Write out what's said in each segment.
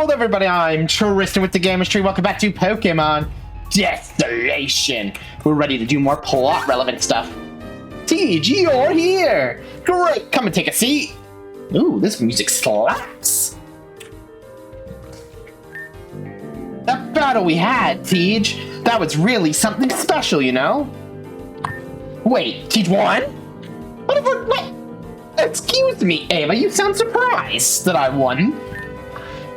Hello everybody, I'm Tristan with the Gamistry. Welcome back to Pokemon Desolation. We're ready to do more plot relevant stuff. TG, you're here! Great, come and take a seat. Ooh, this music slaps. That battle we had, Tej, that was really something special, you know? Wait, Tej won? What? Excuse me, Ava, you sound surprised that I won.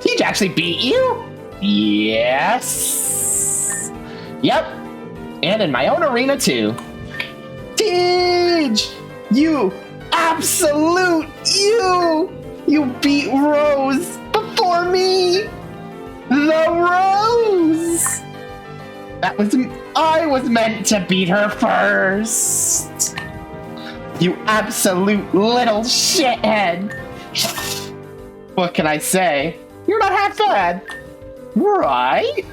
Tej actually beat you? Yes. Yep. And in my own arena too. Tej! You absolute you! You beat Rose before me! The Rose! I was meant to beat her first! You absolute little shithead! What can I say? You're not half bad. Right?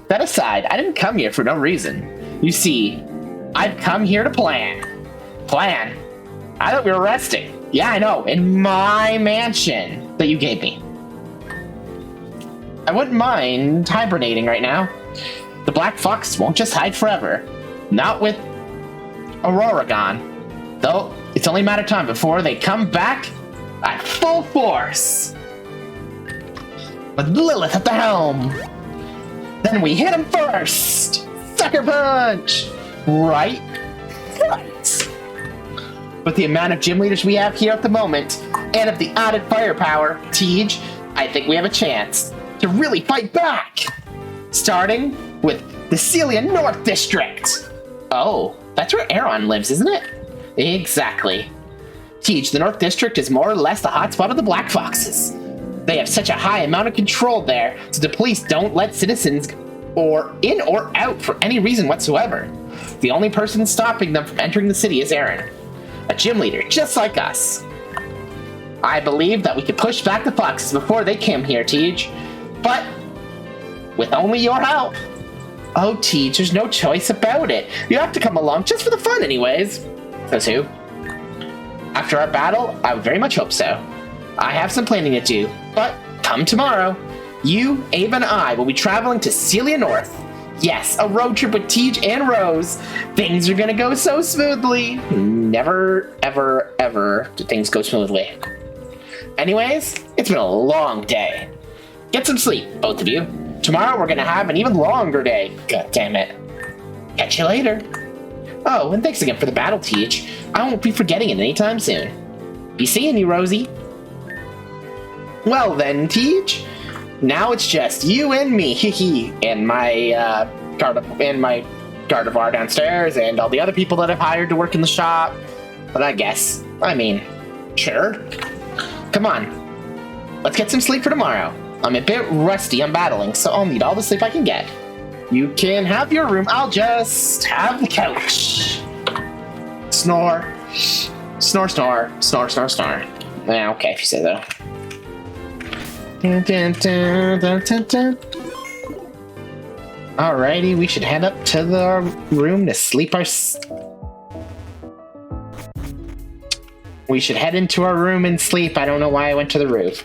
That aside, I didn't come here for no reason. You see, I've come here to plan. Plan? I thought we were resting. Yeah, I know, in my mansion that you gave me. I wouldn't mind hibernating right now. The Black Fox won't just hide forever. Not with Aurora gone. Though, it's only a matter of time before they come back at full force. With Lilith at the helm. Then we hit him first. Sucker punch. Right? Right. With the amount of gym leaders we have here at the moment, and of the added firepower, Tej, I think we have a chance to really fight back. Starting with the Desolation North District. Oh, that's where Aaron lives, isn't it? Exactly. Tej, the North District is more or less the hotspot of the Black Foxes. They have such a high amount of control there, so the police don't let citizens in or out for any reason whatsoever. The only person stopping them from entering the city is Aaron, a gym leader just like us. I believe that we could push back the Foxes before they came here, Tej, but with only your help. Oh, Tej, there's no choice about it. You have to come along just for the fun anyways. Says who? After our battle, I would very much hope so. I have some planning to do, but come tomorrow. You, Ava, and I will be traveling to Desolation North. Yes, a road trip with Tej and Rose. Things are gonna go so smoothly. Never, ever, ever do things go smoothly. Anyways, it's been a long day. Get some sleep, both of you. Tomorrow we're gonna have an even longer day. God damn it. Catch you later. Oh, and thanks again for the battle, Tej. I won't be forgetting it anytime soon. Be seeing you, Rosie. Well then, Tej, now it's just you and me, and my Gardevoir downstairs, and all the other people that I've hired to work in the shop. But sure. Come on, let's get some sleep for tomorrow. I'm a bit rusty on battling, so I'll need all the sleep I can get. You can have your room, I'll just have the couch. Snore. Snore, snore, snore, snore, snore. Yeah, okay, if you say so. Alrighty, we should head up to the room to sleep We should head into our room and sleep. I don't know why I went to the roof.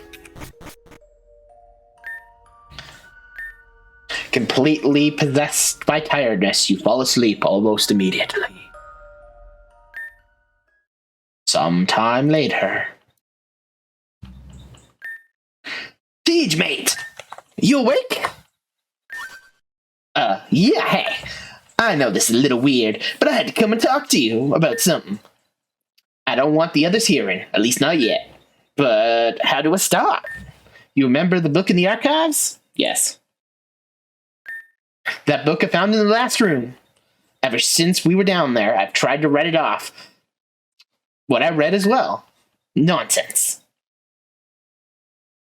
Completely possessed by tiredness, you fall asleep almost immediately. Sometime later. Tej, mate! You awake? Yeah, hey. I know this is a little weird, but I had to come and talk to you about something. I don't want the others hearing, at least not yet. But how do I start? You remember the book in the archives? Yes. That book I found in the last room. Ever since we were down there, I've tried to read it off. What I read as well. Nonsense.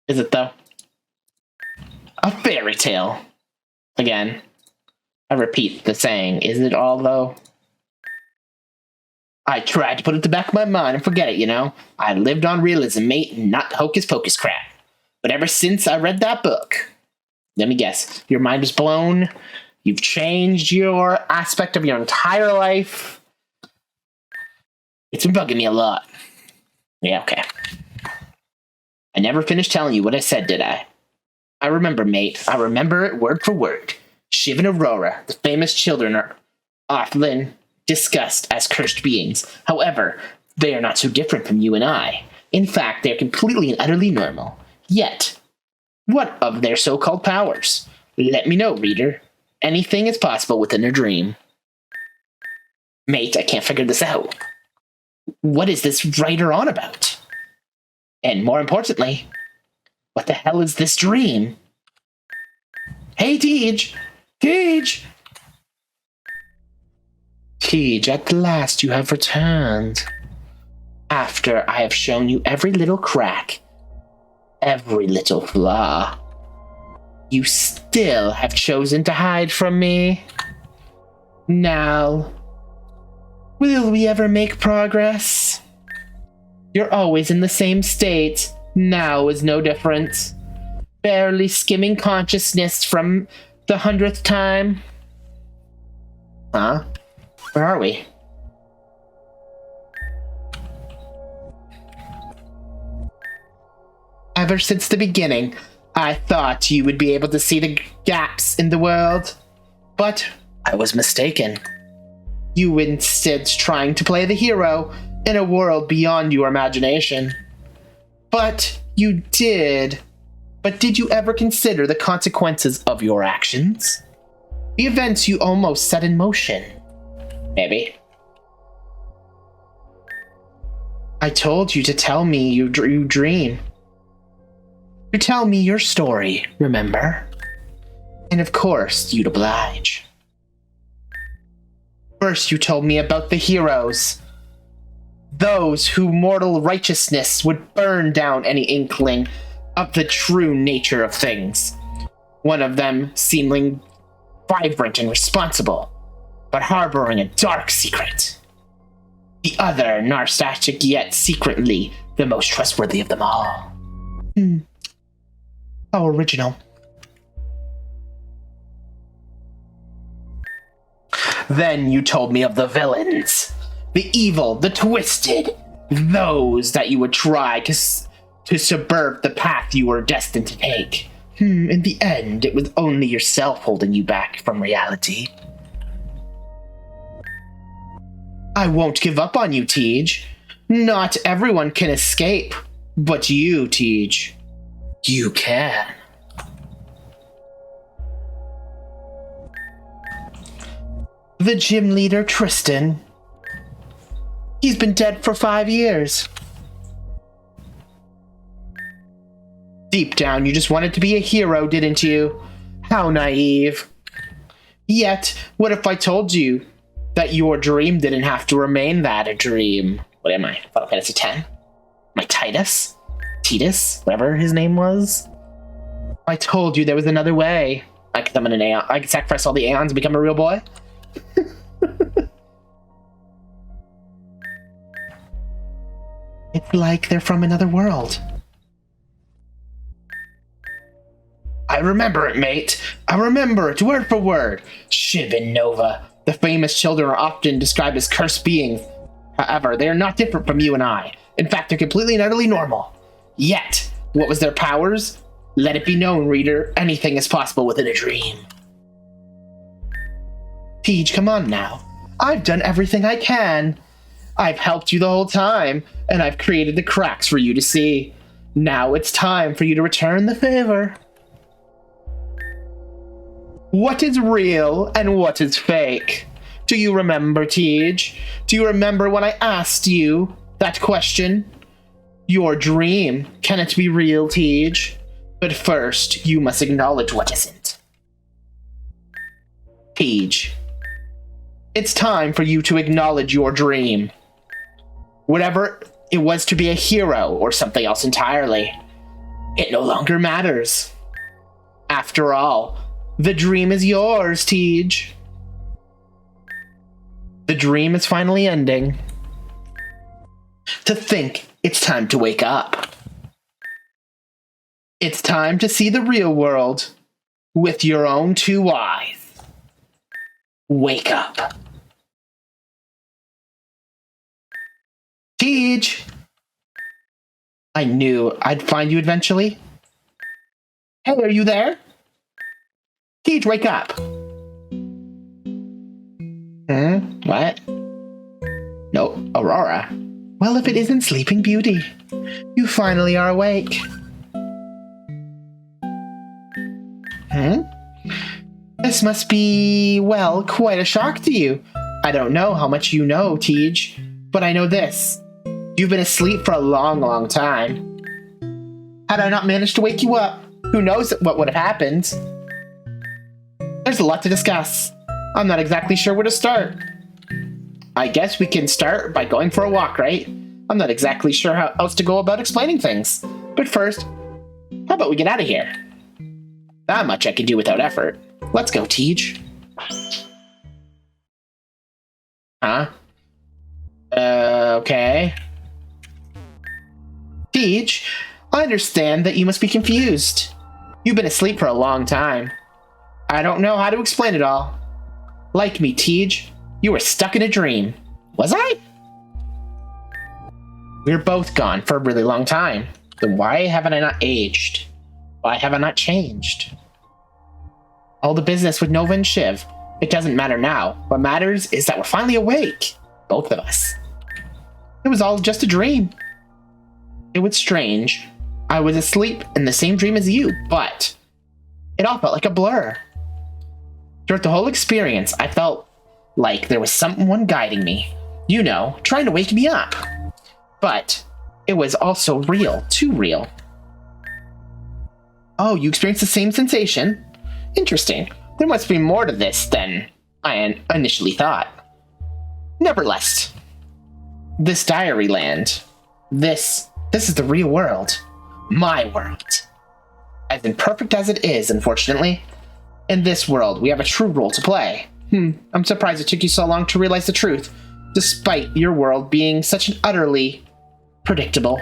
Is it though? A fairy tale. Again, I repeat the saying, isn't it all though? I tried to put it to the back of my mind and forget it, you know? I lived on realism, mate, and not hocus pocus crap. But ever since I read that book, let me guess, your mind is blown, you've changed your aspect of your entire life. It's been bugging me a lot. Yeah, okay. I never finished telling you what I said, did I? I remember, mate. I remember it word for word. Shiv and Aurora, the famous children, are often discussed as cursed beings. However, they are not so different from you and I. In fact, they are completely and utterly normal. Yet, what of their so-called powers? Let me know, reader. Anything is possible within a dream. Mate, I can't figure this out. What is this writer on about? And more importantly, what the hell is this dream? Hey, Tej! Tej! Tej, at last you have returned. After I have shown you every little crack, every little flaw, you still have chosen to hide from me. Now, will we ever make progress? You're always in the same state. Now is no different. Barely skimming consciousness from the 100th time. Huh? Where are we? Ever since the beginning, I thought you would be able to see the gaps in the world. But I was mistaken. You instead trying to play the hero in a world beyond your imagination. But you did. But did you ever consider the consequences of your actions? The events you almost set in motion? Maybe. I told you to tell me you dream. To tell me your story, remember? And of course, you'd oblige. First, you told me about the heroes. Those whose mortal righteousness would burn down any inkling of the true nature of things. One of them seeming vibrant and responsible, but harboring a dark secret. The other narcissistic yet secretly the most trustworthy of them all. How original. Then you told me of the villains. The evil, the twisted. Those that you would try to subvert the path you were destined to take. In the end, it was only yourself holding you back from reality. I won't give up on you, Tej. Not everyone can escape. But you, Tej. You can. The gym leader, Tristan. He's been dead for 5 years. Deep down, you just wanted to be a hero, didn't you? How naive. Yet, what if I told you that your dream didn't have to remain that a dream? What am I? Final Fantasy X? Am I Titus? Whatever his name was? I told you there was another way. I could summon an Aeon. I could sacrifice all the Aeons and become a real boy. It's like they're from another world. I remember it, mate. I remember it, word for word. Shiv and Nova. The famous children are often described as cursed beings. However, they are not different from you and I. In fact, they're completely and utterly normal. Yet, what was their powers? Let it be known, reader, anything is possible within a dream. Tej, come on now. I've done everything I can. I've helped you the whole time, and I've created the cracks for you to see. Now it's time for you to return the favor. What is real and what is fake? Do you remember, Tej? Do you remember when I asked you that question? Your dream, can it be real, Tej? But first, you must acknowledge what isn't. Tej, it's time for you to acknowledge your dream. Whatever it was to be a hero or something else entirely, it no longer matters. After all, the dream is yours, Tej. The dream is finally ending. To think it's time to wake up. It's time to see the real world with your own 2 eyes. Wake up. Tej! I knew I'd find you eventually. Hey, are you there? Teach, wake up. What? No, Aurora. Well, if it isn't Sleeping Beauty, you finally are awake. This must be, well, quite a shock to you. I don't know how much you know, Tej, but I know this. You've been asleep for a long, long time. Had I not managed to wake you up, who knows what would have happened? There's a lot to discuss. I'm not exactly sure where to start. I guess we can start by going for a walk, right? I'm not exactly sure how else to go about explaining things. But first, how about we get out of here? That much I can do without effort. Let's go, Tej. Huh? Okay. Tej, I understand that you must be confused. You've been asleep for a long time. I don't know how to explain it all. Like me, Tej, you were stuck in a dream. Was I? We're both gone for a really long time. Then why haven't I not aged? Why have I not changed? All the business with Nova and Shiv. It doesn't matter now. What matters is that we're finally awake. Both of us. It was all just a dream. It was strange. I was asleep in the same dream as you, but it all felt like a blur. Throughout the whole experience, I felt like there was someone guiding me. You know, trying to wake me up. But it was also real, too real. Oh, you experienced the same sensation? Interesting. There must be more to this than I initially thought. Nevertheless, this diary land, this is the real world. My world. As imperfect as it is, unfortunately, in this world, we have a true role to play. I'm surprised it took you so long to realize the truth, despite your world being such an utterly predictable.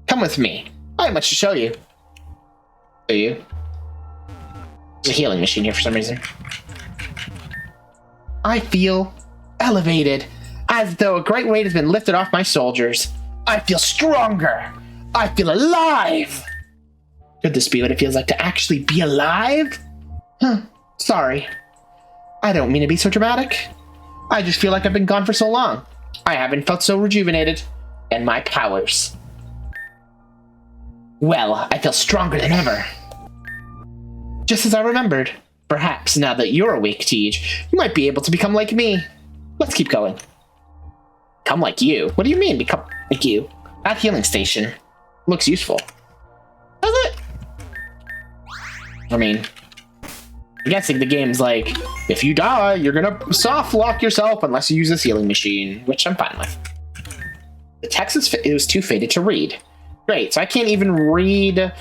Come with me. I have much to show you. Do you? There's a healing machine here for some reason. I feel elevated, as though a great weight has been lifted off my shoulders. I feel stronger. I feel alive. Could this be what it feels like to actually be alive? Sorry. I don't mean to be so dramatic. I just feel like I've been gone for so long. I haven't felt so rejuvenated. And my powers. Well, I feel stronger than ever. Just as I remembered. Perhaps now that you're awake, Tej, you might be able to become like me. Let's keep going. Become like you? What do you mean, become like you? That healing station looks useful. Does it? I mean, I'm guessing the game's like, if you die, you're gonna soft lock yourself unless you use this healing machine, which I'm fine with. The text was too faded to read. Great, so I can't even read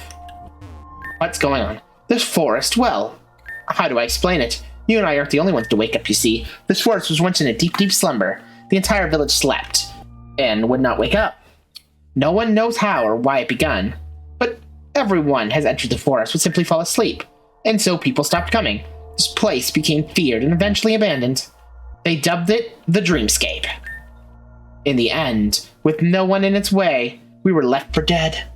what's going on. This forest, well, how do I explain it? You and I aren't the only ones to wake up, you see. This forest was once in a deep, deep slumber. The entire village slept and would not wake up. No one knows how or why it began, but everyone has entered the forest would simply fall asleep, and so people stopped coming. This place became feared and eventually abandoned. They dubbed it the Dreamscape. In the end, with no one in its way, we were left for dead.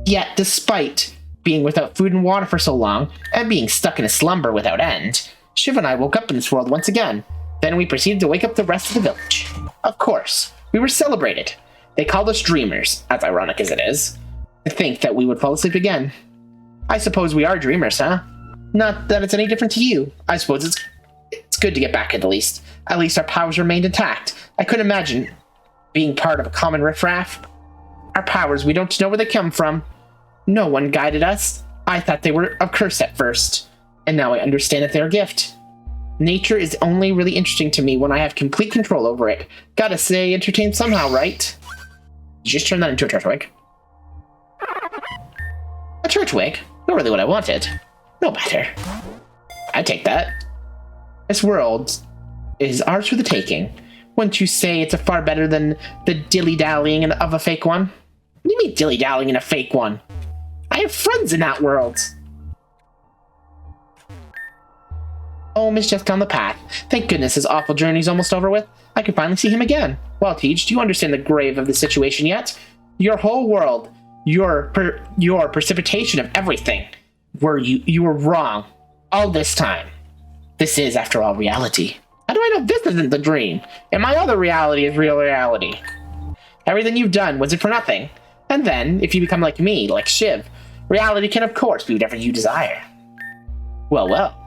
Yet, despite being without food and water for so long, and being stuck in a slumber without end, Shiv and I woke up in this world once again. Then we proceeded to wake up the rest of the village. Of course, we were celebrated. They called us dreamers, as ironic as it is, to think that we would fall asleep again. I suppose we are dreamers, huh? Not that it's any different to you. I suppose it's good to get back at least. At least our powers remained intact. I couldn't imagine being part of a common riffraff. Our powers, we don't know where they come from. No one guided us. I thought they were a curse at first, and now I understand that they're a gift. Nature is only really interesting to me when I have complete control over it. Gotta say, entertained somehow, right? Did you just turn that into a Turtwig? A Turtwig? Not really what I wanted. No matter. I take that. This world is ours for the taking. Wouldn't you say it's a far better than the dilly-dallying of a fake one? What do you mean dilly-dallying in a fake one? I have friends in that world. Home is just on the path. Thank goodness his awful journey's almost over with. I can finally see him again. Well, Tej, do you understand the grave of the situation yet? Your whole world Your precipitation of everything. You were wrong all this time. This is, after all, reality. How do I know this isn't the dream? And my other reality is real reality. Everything you've done was it for nothing. And then, if you become like me, like Shiv, reality can of course be whatever you desire. Well, well.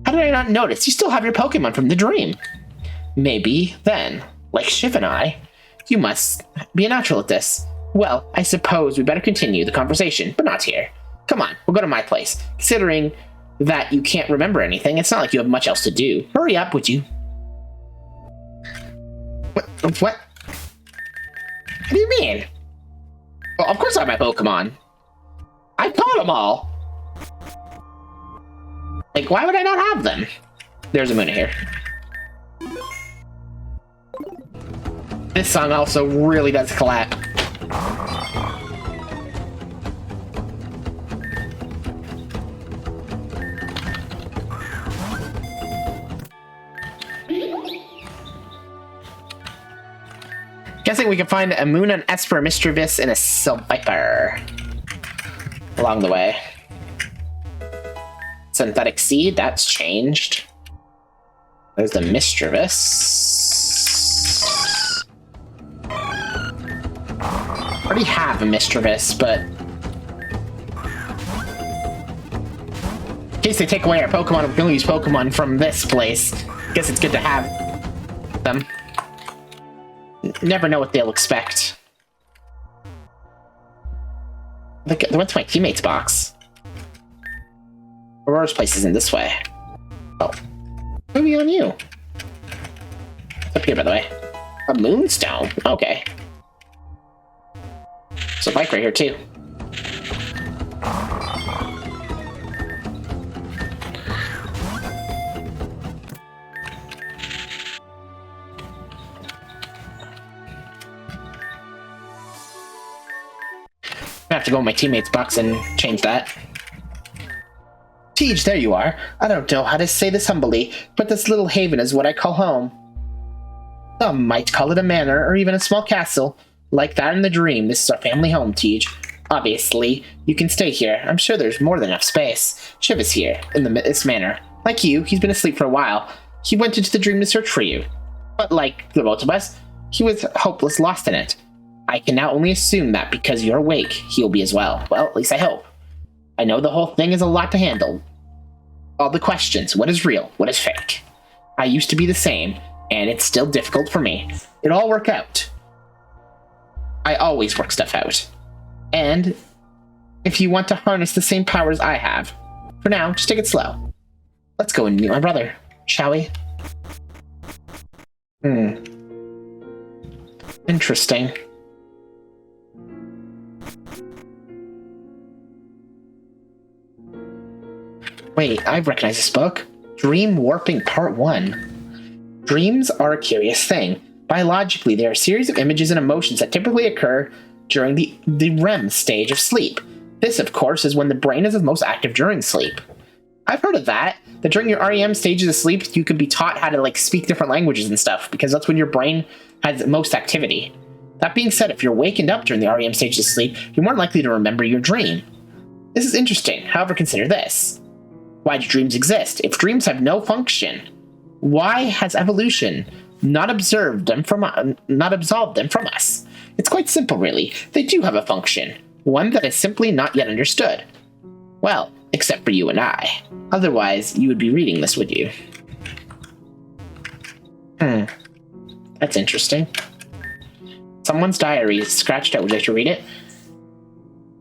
How did I not notice? You still have your Pokemon from the dream. Maybe, then, like Shiv and I, you must be a natural at this. Well, I suppose we better continue the conversation, but not here. Come on, we'll go to my place. Considering that you can't remember anything, it's not like you have much else to do. Hurry up, would you? What? What do you mean? Well, of course I have my Pokemon. I caught them all. Like, why would I not have them? There's a Munna here. This song also really does clap. Guessing we can find a Munna, an Esper, a Mischievous, and a Viper along the way. Synthetic Seed, that's changed. There's the Mischievous. I already have a Mischievous, but in case they take away our Pokemon, we're gonna use Pokemon from this place. Guess it's good to have them. Never know what they'll expect. They went to my teammate's box. Aurora's place isn't this way. Oh. Maybe on you. It's up here, by the way. A Moonstone? Okay. There's a bike right here, too. I have to go in my teammate's box and change that. Tej, there you are. I don't know how to say this humbly, but this little haven is what I call home. Some might call it a manor, or even a small castle. Like that in the dream, this is our family home, Tej. Obviously, you can stay here. I'm sure there's more than enough space. Shiv is here, in this manor. Like you, he's been asleep for a while. He went into the dream to search for you. But like the both of us, he was hopeless lost in it. I can now only assume that because you're awake, he'll be as well. Well, at least I hope. I know the whole thing is a lot to handle. All the questions, what is real, what is fake? I used to be the same, and it's still difficult for me. It'll all work out. I always work stuff out. And if you want to harness the same powers I have, for now, just take it slow. Let's go and meet my brother, shall we? Interesting. Wait, I recognize this book. Dream Warping Part 1. Dreams are a curious thing. Biologically, they are a series of images and emotions that typically occur during the REM stage of sleep. This, of course, is when the brain is the most active during sleep. I've heard of that during your REM stages of sleep, you could be taught how to speak different languages and stuff, because that's when your brain has the most activity. That being said, if you're wakened up during the REM stages of sleep, you're more likely to remember your dream. This is interesting, however, consider this. Why do dreams exist? If dreams have no function, why has evolution not absolved them from us? It's quite simple, really. They do have a function, one that is simply not yet understood. Well, except for you and I. Otherwise, you would be reading this, would you? That's interesting. Someone's diary is scratched out. Would you like to read it?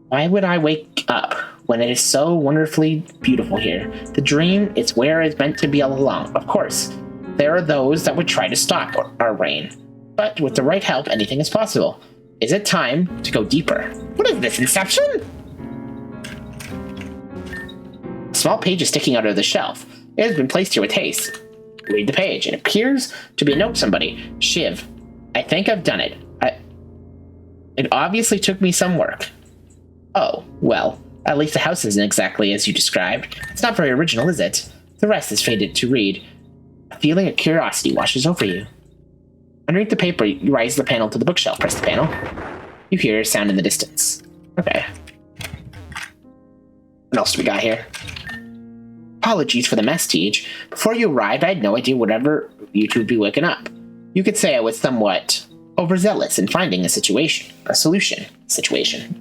Why would I wake up when it is so wonderfully beautiful here? The dream is where it's meant to be all along. Of course, there are those that would try to stop our reign. But with the right help, anything is possible. Is it time to go deeper? What is this, Inception? A small page is sticking out of the shelf. It has been placed here with haste. Read the page. It appears to be a note somebody. Shiv, I think I've done it. It obviously took me some work. Oh, well, at least the house isn't exactly as you described. It's not very original, is it? The rest is faded to read. A feeling of curiosity washes over you. Underneath the paper, you raise the panel to the bookshelf. Press the panel. You hear a sound in the distance. Okay. What else do we got here? Apologies for the mess, Teej. Before you arrived, I had no idea whatever you two would be waking up. You could say I was somewhat overzealous in finding a solution.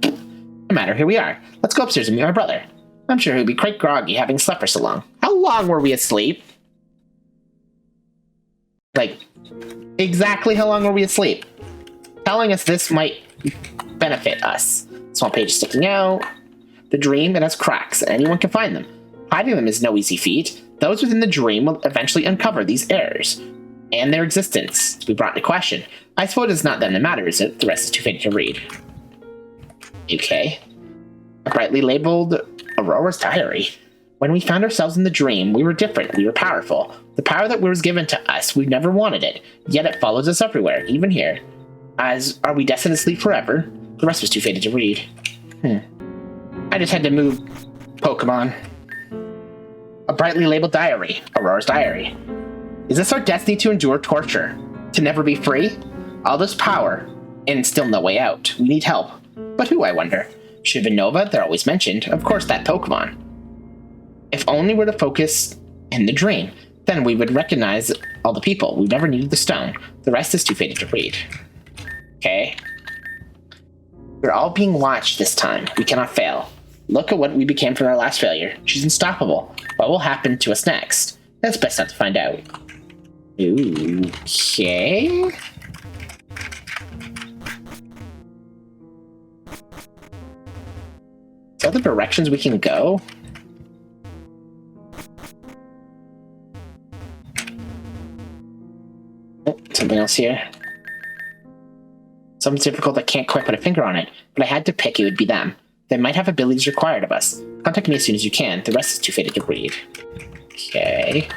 No matter, here we are. Let's go upstairs and meet my brother. I'm sure he'll be quite groggy having slept for so long. How long were we asleep? Like, exactly how long were we asleep? Telling us this might benefit us. Small page sticking out. The dream, it has cracks, and anyone can find them. Hiding them is no easy feat. Those within the dream will eventually uncover these errors, and their existence to be brought into question. I suppose it's not them that matters, is it? The rest is too faded to read. Okay. A brightly labeled Aurora's diary. When we found ourselves in the dream, we were different, we were powerful. The power that was given to us, we never wanted it, yet it follows us everywhere, even here. As are we destined to sleep forever? The rest was too faded to read. I just had to move Pokémon. A brightly labeled diary. Aurora's diary. Is this our destiny to endure torture? To never be free? All this power, and still no way out. We need help. But who, I wonder? Shiv and Nova, they're always mentioned. Of course, that Pokémon. If only we're to focus in the dream, then we would recognize all the people. We never needed the stone. The rest is too faded to read. Okay. We're all being watched this time. We cannot fail. Look at what we became from our last failure. She's unstoppable. What will happen to us next? That's best not to find out. Ooh, okay. Other directions we can go? Oh, something else here. Something difficult I can't quite put a finger on it, but I had to pick, it would be them. They might have abilities required of us. Contact me as soon as you can. The rest is too faded to read. Okay.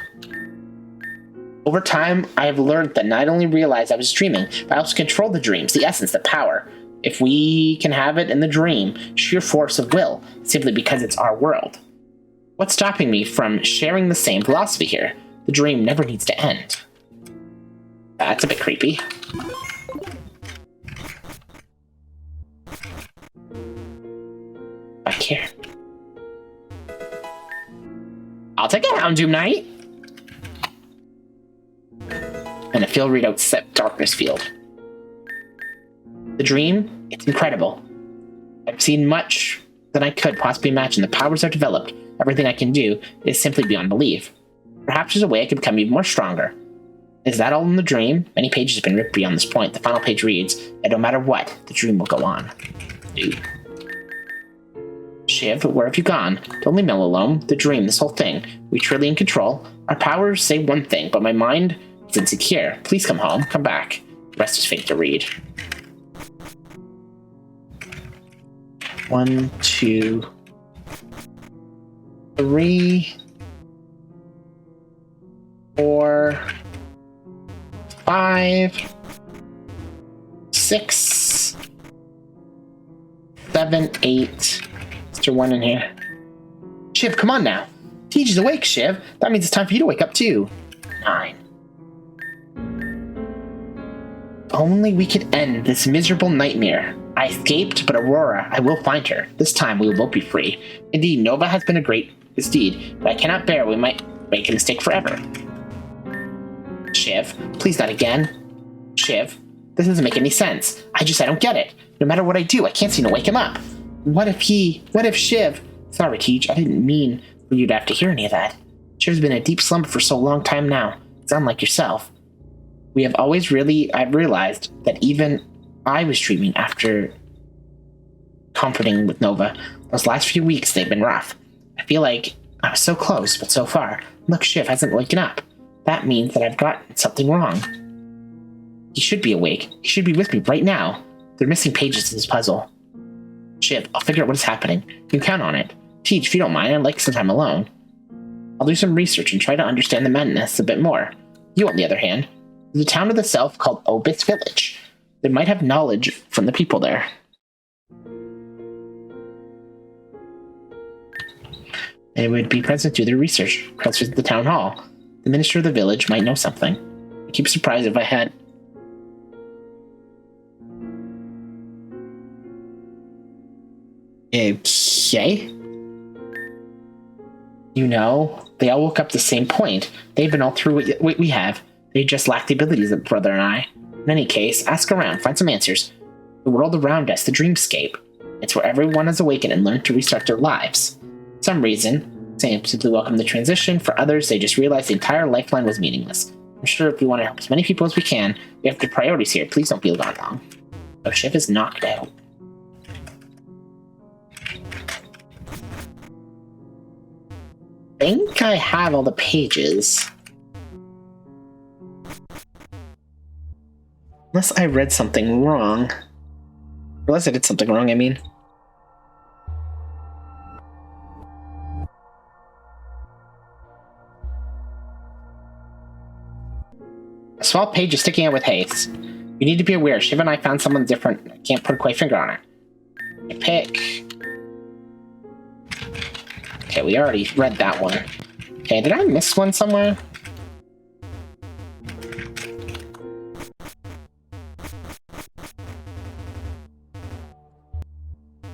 Over time, I have learned that not only realize I was dreaming, but I also control the dreams, the essence, the power. If we can have it in the dream, sheer force of will, simply because it's our world. What's stopping me from sharing the same philosophy here? The dream never needs to end. That's a bit creepy. Back here. I'll take a Houndoom Knight. And a field readout set darkness field. The dream, it's incredible. I've seen much than I could possibly imagine. The powers I've developed, everything I can do, is simply beyond belief. Perhaps there's a way I could become even more stronger. Is that all in the dream? Many pages have been ripped beyond this point. The final page reads, and no matter what, the dream will go on. Dude. Shiv, where have you gone? Don't leave me all alone. The dream, this whole thing. We truly in control. Our powers say one thing, but my mind is insecure. Please come home. Come back. The rest is fate to read. 1, 2, 3, 4, 5, 6, 7, 8. Is there one in here? Shiv, come on now. Teej is awake, Shiv. That means it's time for you to wake up too. 9. If only we could end this miserable nightmare. I escaped, but Aurora, I will find her. This time we will both be free. Indeed, Nova has been a great misdeed, but I cannot bear we might make a mistake forever. Shiv, please not again. Shiv, this doesn't make any sense. I don't get it. No matter what I do, I can't seem to wake him up. What if Shiv... Sorry, Teej, I didn't mean for you to have to hear any of that. Shiv's been in a deep slumber for so long time now. It's unlike yourself. I've realized that even I was dreaming after comforting with Nova. Those last few weeks, they've been rough. I feel like I was so close, but so far. Look, Shiv hasn't waken up. That means that I've gotten something wrong. He should be awake. He should be with me right now. There are missing pages in this puzzle. Shiv, I'll figure out what is happening. You can count on it. Teej, if you don't mind, I'd like some time alone. I'll do some research and try to understand the madness a bit more. You, on the other hand, there's a town to the south called Obis Village. They might have knowledge from the people there. They would be present to do their research. Perhaps visit the town hall. The minister of the village might know something. I'd keep surprised if I had... Okay. You know, they all woke up at the same point. They've been all through what we have. They just lack the abilities of brother and I. In any case, ask around, find some answers. The world around us, the dreamscape. It's where everyone has awakened and learned to restart their lives. For some reason, some simply welcome the transition. For others, they just realize the entire lifeline was meaningless. I'm sure if we want to help as many people as we can, we have good priorities here. Please don't feel gone wrong. Oh, Shiv is knocked out. I think I have all the pages. Unless I read something wrong. Unless I did something wrong, I mean. A small page is sticking out with haste. You need to be aware, Shiv and I found someone different. I can't put a quite finger on her. I pick. Okay, we already read that one. Okay, did I miss one somewhere?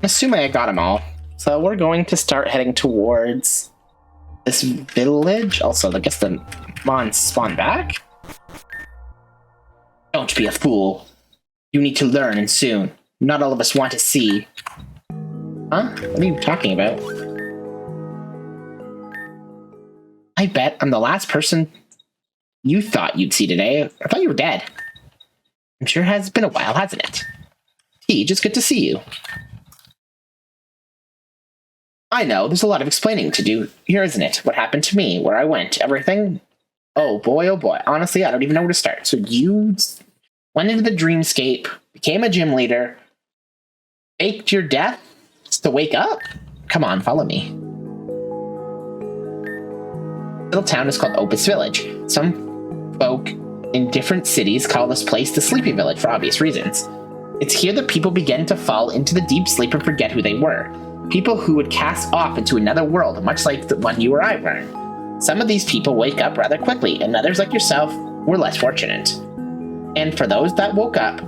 Assuming I got them all. So we're going to start heading towards this village. Also, I guess the mons spawn back. Don't be a fool. You need to learn, and soon. Not all of us want to see. Huh? What are you talking about? I bet I'm the last person you thought you'd see today. I thought you were dead. I'm sure it has been a while, hasn't it? Teej, it's good to see you. I know, there's a lot of explaining to do here, isn't it? What happened to me, where I went, everything? Oh boy, honestly, I don't even know where to start. So you went into the dreamscape, became a gym leader, faked your death just to wake up? Come on, follow me. Little town is called Opus Village. Some folk in different cities call this place the Sleepy Village for obvious reasons. It's here that people begin to fall into the deep sleep and forget who they were. People who would cast off into another world, much like the one you or I were. Some of these people wake up rather quickly, and others, like yourself, were less fortunate. And for those that woke up,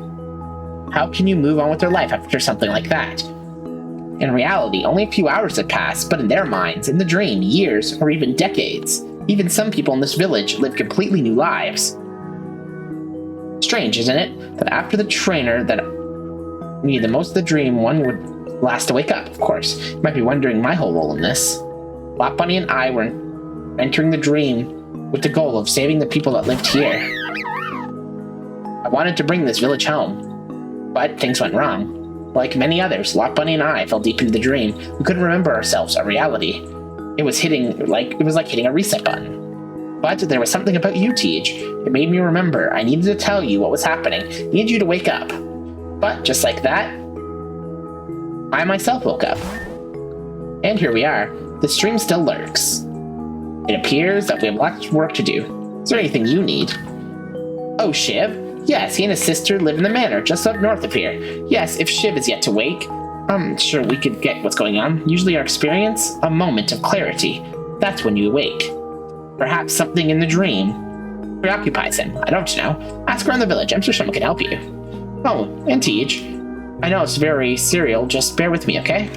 how can you move on with their life after something like that? In reality, only a few hours had passed, but in their minds, in the dream, years or even decades. Even some people in this village live completely new lives. Strange, isn't it? That after the trainer that needed the most of the dream, one would last to wake up, of course. You might be wondering my whole role in this. Lot Bunny and I were entering the dream with the goal of saving the people that lived here. I wanted to bring this village home, but things went wrong. Like many others, Lot Bunny and I fell deep into the dream. We couldn't remember ourselves, our reality. It was like hitting a reset button. But there was something about you, Teej. It made me remember. I needed to tell you what was happening. I needed you to wake up. But just like that, I myself woke up. And here we are. The stream still lurks. It appears that we have lots of work to do. Is there anything you need? Oh, Shiv? Yes, he and his sister live in the manor just up north of here. Yes, if Shiv is yet to wake, I'm sure we could get what's going on. Usually our experience, a moment of clarity. That's when you awake. Perhaps something in the dream preoccupies him. I don't know. Ask around the village. I'm sure someone can help you. Oh, and Teej. I know it's very serial. Just bear with me, okay?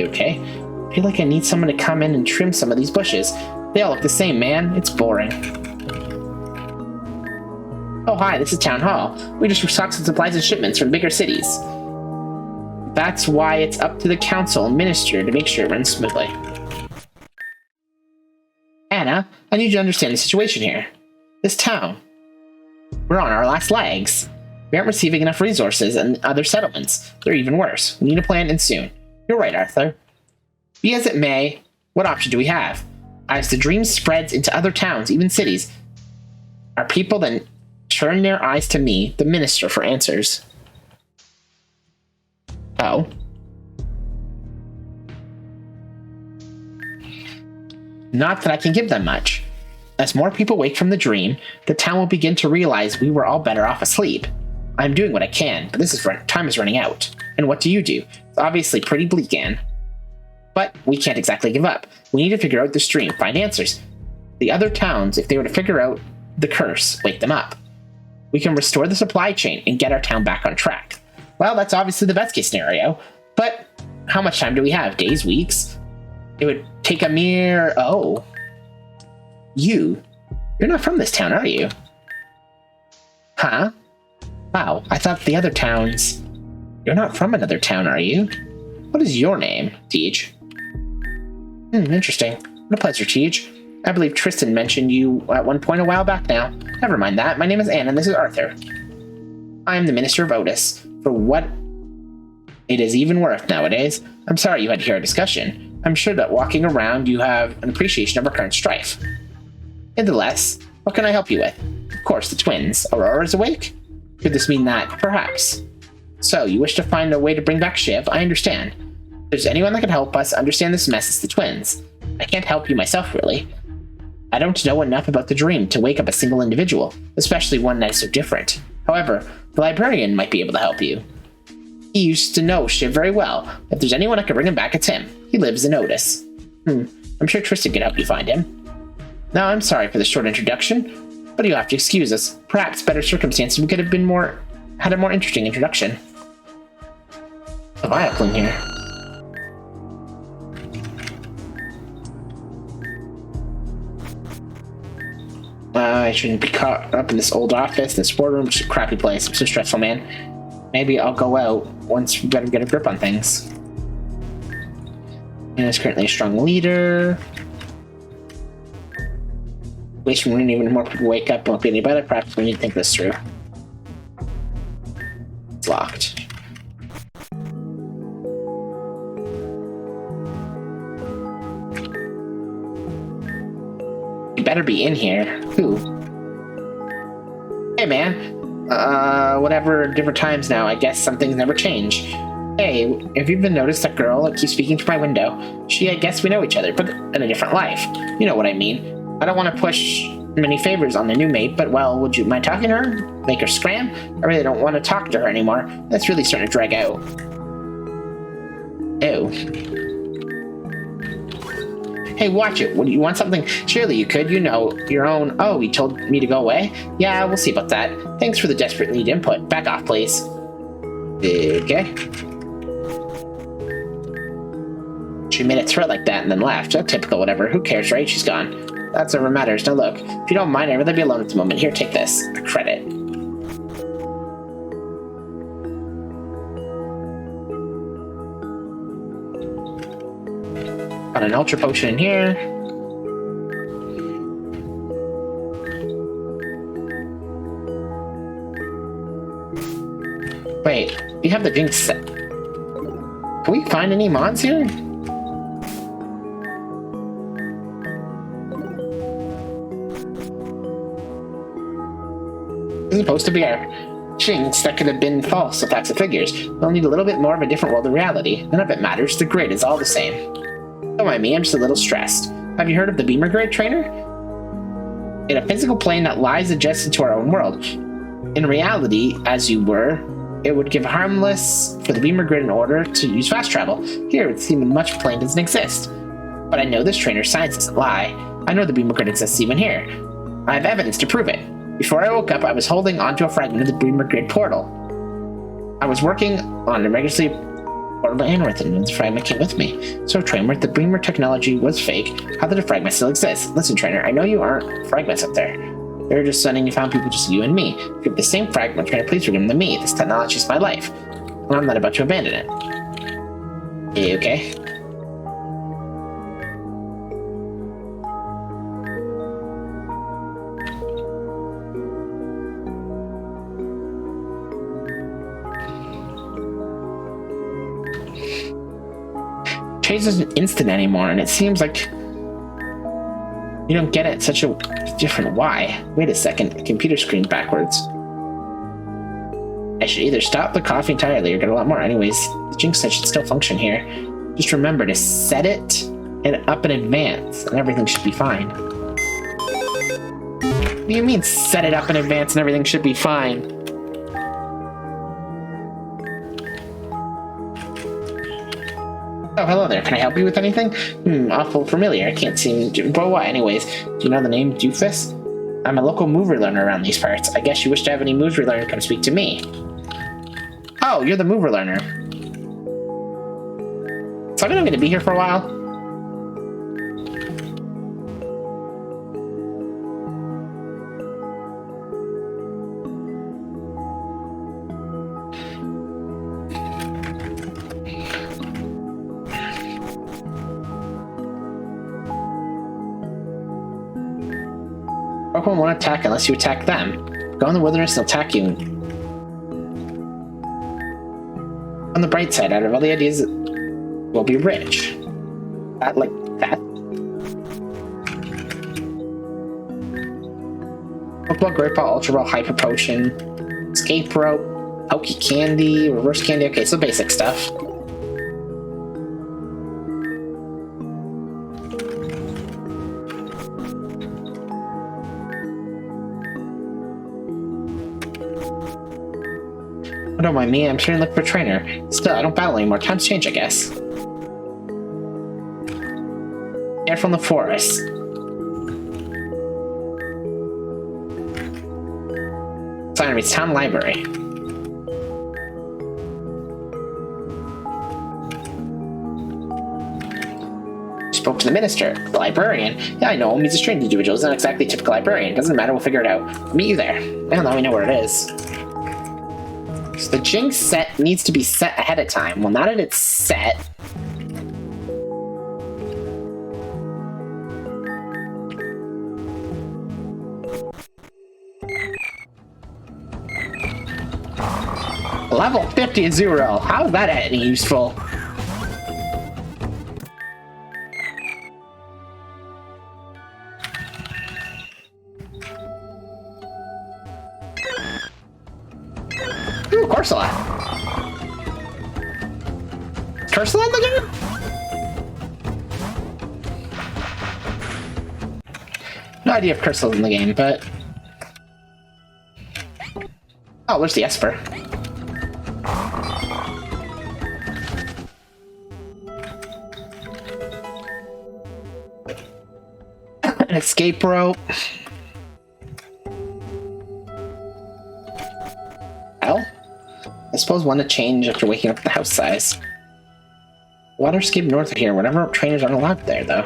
Okay. I feel like I need someone to come in and trim some of these bushes. They all look the same, man. It's boring. Oh, hi. This is Town Hall. We just restocked some supplies and shipments from bigger cities. That's why it's up to the council and minister to make sure it runs smoothly. Anna, I need you to understand the situation here. This town. We're on our last legs. We aren't receiving enough resources and other settlements. They're even worse. We need a plan, and soon. You're right, Arthur. Be as it may, what option do we have? As the dream spreads into other towns, even cities, our people then turn their eyes to me, the minister, for answers. Oh. Not that I can give them much. As more people wake from the dream, the town will begin to realize we were all better off asleep. I'm doing what I can, but time is running out. And what do? It's obviously pretty bleak, Anne. But we can't exactly give up. We need to figure out this dream, find answers. The other towns, if they were to figure out the curse, wake them up. We can restore the supply chain and get our town back on track. Well, that's obviously the best case scenario, but How much time do we have? Days, weeks? It would take a mere... Oh. You're not from this town, are you? Huh? Wow, I thought the other towns... You're not from another town, are you? What is your name, Teach? Interesting. What a pleasure, Teach. I believe Tristan mentioned you at one point a while back now. Never mind that. My name is Anne, and this is Arthur. I am the Minister of Otis. For what it is even worth nowadays, I'm sorry you had to hear our discussion. I'm sure that walking around you have an appreciation of our current strife. Nevertheless, what can I help you with? Of course, the twins. Aurora is awake? Could this mean that? Perhaps. So, you wish to find a way to bring back Shiv? I understand. If there's anyone that can help us understand this mess, it's the twins. I can't help you myself, really. I don't know enough about the dream to wake up a single individual, especially one that is so different. However, the librarian might be able to help you. He used to know Shiv very well. If there's anyone that can bring him back, it's him. He lives in Otis. I'm sure Tristan can help you find him. Now, I'm sorry for the short introduction, but you'll have to excuse us. Perhaps better circumstances we could have had a more interesting introduction. A violin here. I shouldn't be caught up in this old office, this boardroom, which is a crappy place. I'm so stressful, man. Maybe I'll go out once we better get a grip on things. And is currently a strong leader. Waiting when even more people wake up won't be any better. Perhaps we need to think this through. It's locked. You better be in here. Who? Hey, man. Whatever, different times now. I guess some things never change. Hey, have you even noticed that girl that keeps speaking to my window? I guess we know each other, but in a different life. You know what I mean. I don't want to push many favors on the new mate, but well, would you mind talking to her? Make her scram? I really don't want to talk to her anymore. That's really starting to drag out. Ew. Hey, watch it. Would you want something? Surely you could. You know your own. Oh, he told me to go away? Yeah, we'll see about that. Thanks for the desperate need input. Back off, please. Okay. She made it threat like that and then left. Oh, typical, whatever. Who cares, right? She's gone. That's whatever matters. Now look, if you don't mind, I'd rather be alone at the moment. Here, take this. A credit. Got an ultra potion in here. Wait, you have the jinx set. Can we find any mons here? This is supposed to be our jinx that could have been false with facts and figures. We'll need a little bit more of a different world of reality. None of it matters. The grid is all the same. Don't mind me, I'm just a little stressed. Have you heard of the Beamer Grid, Trainer? In a physical plane that lies adjacent to our own world. In reality, as you were, it would give harmless for the Beamer Grid in order to use fast travel. Here, it would seem much plane doesn't exist. But I know this trainer's science doesn't lie. I know the Beamer Grid exists even here. I have evidence to prove it. Before I woke up, I was holding onto a fragment of the Beamer Grid portal. I was working on a regularly portable anworth, and the fragment came with me. So, Trainer, the Beamer technology was fake. How did the fragment still exist? Listen, Trainer, I know you aren't fragments up there. You're just suddenly you found people just you and me. If you have the same fragment, Trainer, please forgive them to me. This technology is my life. And I'm not about to abandon it. Okay. Chase isn't instant anymore, and it seems like you don't get it such a different why. Wait a second, the computer screen backwards. I should either stop the coffee entirely or get a lot more. Anyways, the jinx set should still function here. Just remember to set it and up in advance, and everything should be fine. What do you mean set it up in advance and everything should be fine? Oh, hello there. Can I help you with anything? Awful familiar. I can't seem to... But what? Anyways, do you know the name Doofus? I'm a local move learner around these parts. I guess you wish to have any moves relearned, come speak to me. Oh, you're the mover learner. So I'm going to be here for a while. Pokemon won't attack unless you attack them. Go in the wilderness and they'll attack you. On the bright side, out of all the ideas, we'll be rich. That, like, that. Pokeball, Great Ball, Ultra Ball, Hyper Potion, Escape Rope, Poke Candy, Reverse Candy. Okay, so basic stuff. Don't mind me, I'm sure you look for a trainer. Still, I don't battle anymore. Times change, I guess. Careful in the forest. Sign reads Town Library. Spoke to the minister. The librarian? Yeah, I know him. He's a strange individual. He's not exactly a typical librarian. Doesn't matter, we'll figure it out. I'll meet you there. Well, now we know where it is. So the Jinx set needs to be set ahead of time. Well, now that it's set... Level 50 is Zero. How is that any useful? Ooh, Corsola. Corsola in the game? No idea if Cursola's in the game, but... Oh, there's the Esper. An escape rope. Well, I suppose one to change after waking up the house size. Waterscape north of here. Whatever trainers aren't allowed there, though.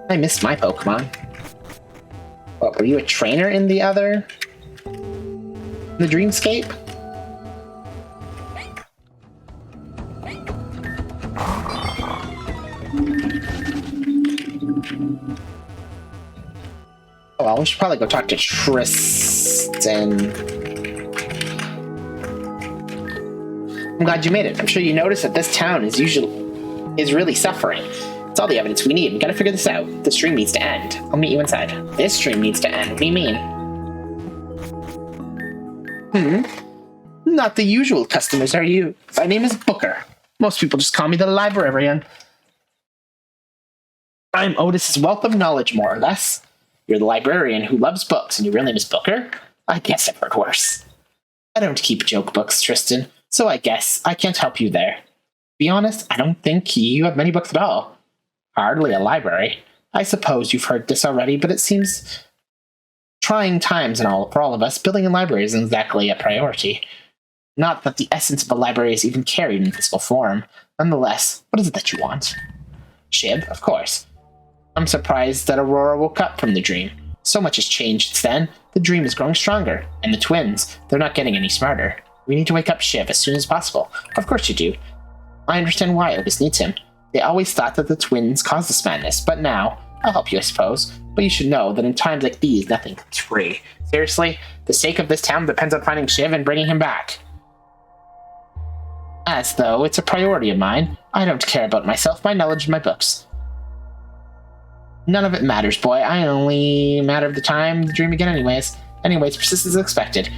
I missed my Pokemon. What, were you a trainer in the other? The Dreamscape? Oh, well, we should probably go talk to Tristan. I'm glad you made it. I'm sure you noticed that this town is really suffering. It's all the evidence we need. We gotta figure this out. This stream needs to end. I'll meet you inside. This stream needs to end. What do you mean? Not the usual customers, are you? My name is Booker. Most people just call me the librarian. I'm Otis's wealth of knowledge, more or less. You're the librarian who loves books, and your real name is Booker? I guess I've heard worse. I don't keep joke books, Tristan, so I guess I can't help you there. To be honest, I don't think you have many books at all. Hardly a library. I suppose you've heard this already, but it seems trying times and all for all of us. Building a library isn't exactly a priority. Not that the essence of a library is even carried in physical form. Nonetheless, what is it that you want? Shib, of course. I'm surprised that Aurora woke up from the dream. So much has changed since then. The dream is growing stronger. And the twins, they're not getting any smarter. We need to wake up Shiv as soon as possible. Of course you do. I understand why Otis needs him. They always thought that the twins caused this madness, but now, I'll help you, I suppose. But you should know that in times like these, nothing comes free. Seriously, the sake of this town depends on finding Shiv and bringing him back. As though it's a priority of mine. I don't care about myself, my knowledge, and my books. None of it matters, boy. I only matter of the time the dream again anyways. Anyways, persistence is expected.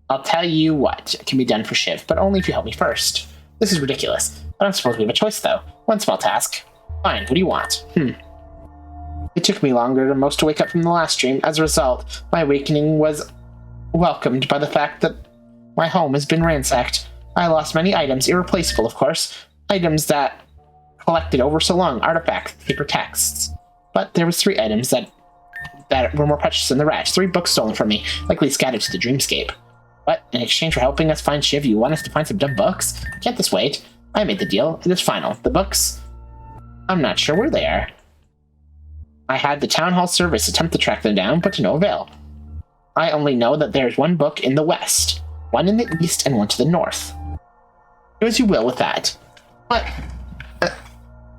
I'll tell you what can be done for Shiv, but only if you help me first. This is ridiculous. I don't suppose we have a choice, though. One small task. Fine, what do you want? It took me longer than most to wake up from the last dream. As a result, my awakening was welcomed by the fact that my home has been ransacked. I lost many items, irreplaceable, of course. Items that collected over so long, artifacts, paper texts. But there was 3 items that were more precious than the rest. 3 books stolen from me, likely scattered to the dreamscape. But in exchange for helping us find Shiv, you want us to find some dumb books? Can't this wait? I made the deal. It is final. The books I'm not sure where they are. I had the town hall service attempt to track them down, but to no avail. I only know that there's one book in the west, one in the east, and one to the north. Do as you will with that. But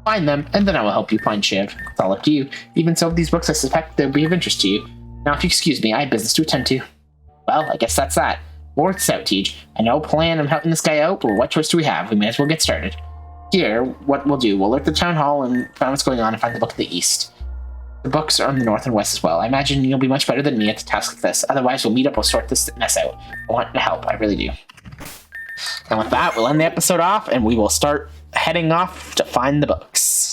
find them, and then I will help you find Shiv. It's all up to you. Even so, these books I suspect they'll be of interest to you. Now, if you excuse me, I have business to attend to. Well, I guess that's that. Works out, Tej. I no plan on helping this guy out, but what choice do we have? We may as well get started. Here, what we'll do, we'll alert the town hall and find what's going on and find the book to the east. The books are in the north and west as well. I imagine you'll be much better than me at a task like this. Otherwise, we'll meet up, we'll sort this mess out. I want to help, I really do. And with that, we'll end the episode off, and we will start heading off to find the books.